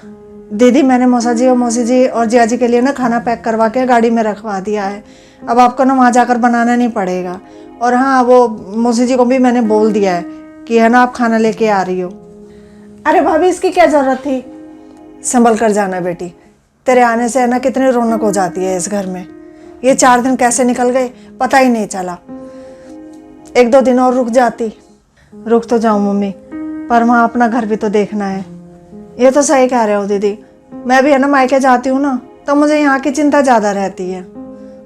दीदी मैंने मौसा जी और मौसी जी और जिया जी के लिए ना खाना पैक करवा के गाड़ी में रखवा दिया है। अब आपको ना वहाँ जाकर बनाना नहीं पड़ेगा। और हाँ, वो मौसी जी को भी मैंने बोल दिया है कि है ना आप खाना लेके आ रही हो। अरे भाभी इसकी क्या ज़रूरत थी? संभल कर जाना बेटी, तेरे आने से है ना कितनी रौनक हो जाती है इस घर में। ये 4 दिन कैसे निकल गए पता ही नहीं चला। 1-2 दिन और रुक जाती। रुक तो जाऊँ मम्मी, पर वहाँ अपना घर भी तो देखना है। ये तो सही कह रहे हो दीदी, मैं भी है ना मायके जाती हूँ ना तो मुझे यहाँ की चिंता ज़्यादा रहती है।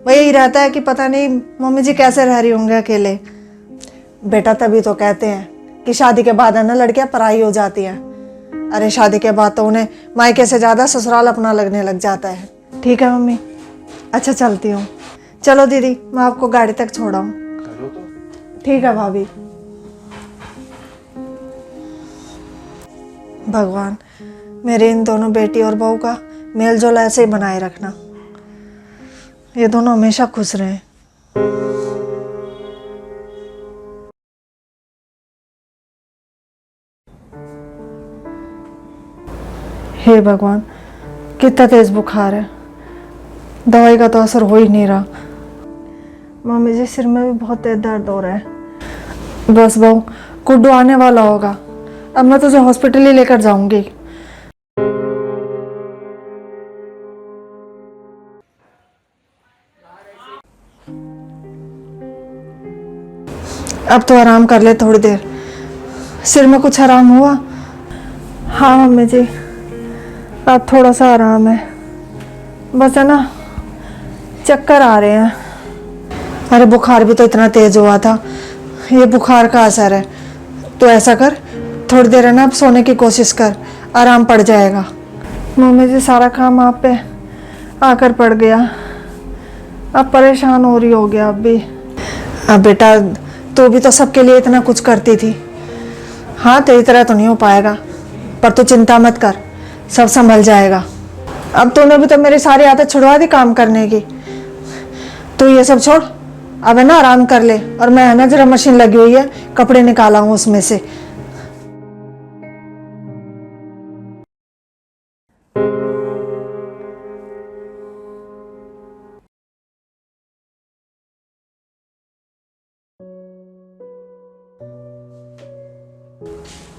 वही यही रहता है कि पता नहीं मम्मी जी कैसे रह रही होंगे अकेले। बेटा तभी तो कहते हैं कि शादी के बाद है ना लड़कियाँ पराई हो जाती हैं। अरे शादी के बाद तो उन्हें मायके से ज़्यादा ससुराल अपना लगने लग जाता है। ठीक है मम्मी, अच्छा चलती हूँ। चलो दीदी मैं आपको गाड़ी तक छोड़ाऊँ। ठीक है भाभी। भगवान मेरे इन दोनों बेटी और बहू का मेल जोल ऐसे ही बनाए रखना, ये दोनों हमेशा खुश रहें। हे भगवान कितना तेज बुखार है, दवाई का तो असर हो ही नहीं रहा। मम्मी जी सिर में भी बहुत तेज दर्द हो रहा है। बस बहू गुड्डू आने वाला होगा, अब मैं तुझे हॉस्पिटल ही लेकर जाऊंगी। अब तो आराम कर ले थोड़ी देर, सिर में कुछ आराम हुआ? हाँ मम्मी जी अब थोड़ा सा आराम है, बस है ना चक्कर आ रहे हैं। अरे बुखार भी तो इतना तेज हुआ था, ये बुखार का असर है। तो ऐसा कर थोड़ी देर है ना अब सोने की कोशिश कर, आराम पड़ जाएगा। मम्मी जी सारा काम आप पे आकर पड़ गया, अब परेशान हो रही हो गया अब भी। अब बेटा तू भी तो सबके लिए इतना कुछ करती थी। हाँ तेरी तरह तो नहीं हो पाएगा, पर तू चिंता मत कर, सब संभल जाएगा। अब तूने भी तो मेरी सारी आदत छुड़वा दी काम करने की। तू ये सब छोड़, अब है ना आराम कर ले। और मैं है ना जरा मशीन लगी हुई है, कपड़े निकाला हूँ उसमें से।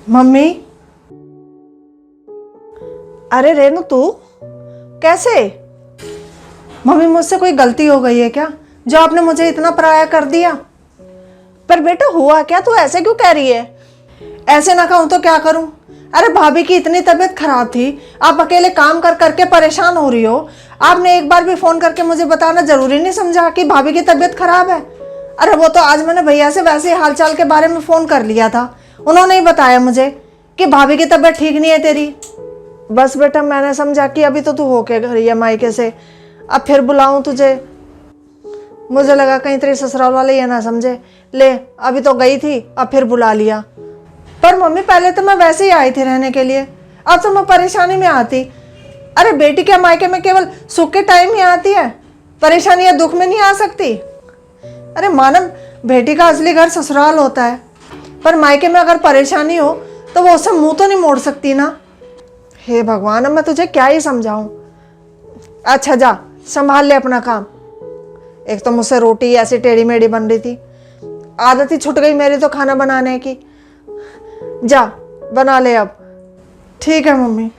मम्मी, अरे रेनू तू कैसे? मम्मी मुझसे कोई गलती हो गई है क्या जो आपने मुझे इतना पराया कर दिया? पर बेटा हुआ क्या, तू ऐसे क्यों कह रही है? ऐसे ना कहूं तो क्या करूं? अरे भाभी की इतनी तबीयत खराब थी, आप अकेले काम कर करके परेशान हो रही हो। आपने एक बार भी फोन करके मुझे बताना जरूरी नहीं समझा कि भाभी की तबीयत खराब है? अरे वो तो आज मैंने भैया से वैसे ही हालचाल के बारे में फोन कर लिया था, उन्होंने ही बताया मुझे कि भाभी की तबीयत ठीक नहीं है तेरी। बस बेटा मैंने समझा कि अभी तो तू होके घर है मायके से, अब फिर बुलाऊं तुझे। मुझे लगा कहीं तेरे ससुराल वाले ये ना समझे, ले अभी तो गई थी अब फिर बुला लिया। पर मम्मी पहले तो मैं वैसे ही आई थी रहने के लिए, अब तो मैं परेशानी में आती। अरे बेटी के मायके में केवल सुख के टाइम ही आती है, परेशानी या दुख में नहीं आ सकती। अरे मानव बेटी का असली घर ससुराल होता है, पर मायके में अगर परेशानी हो तो वो उससे मुंह तो नहीं मोड़ सकती ना। हे भगवान अब मैं तुझे क्या ही समझाऊं। अच्छा जा संभाल ले अपना काम। एक तो मुझसे रोटी ऐसी टेढ़ी मेढ़ी बन रही थी, आदत ही छूट गई मेरी तो खाना बनाने की। जा बना ले अब। ठीक है मम्मी।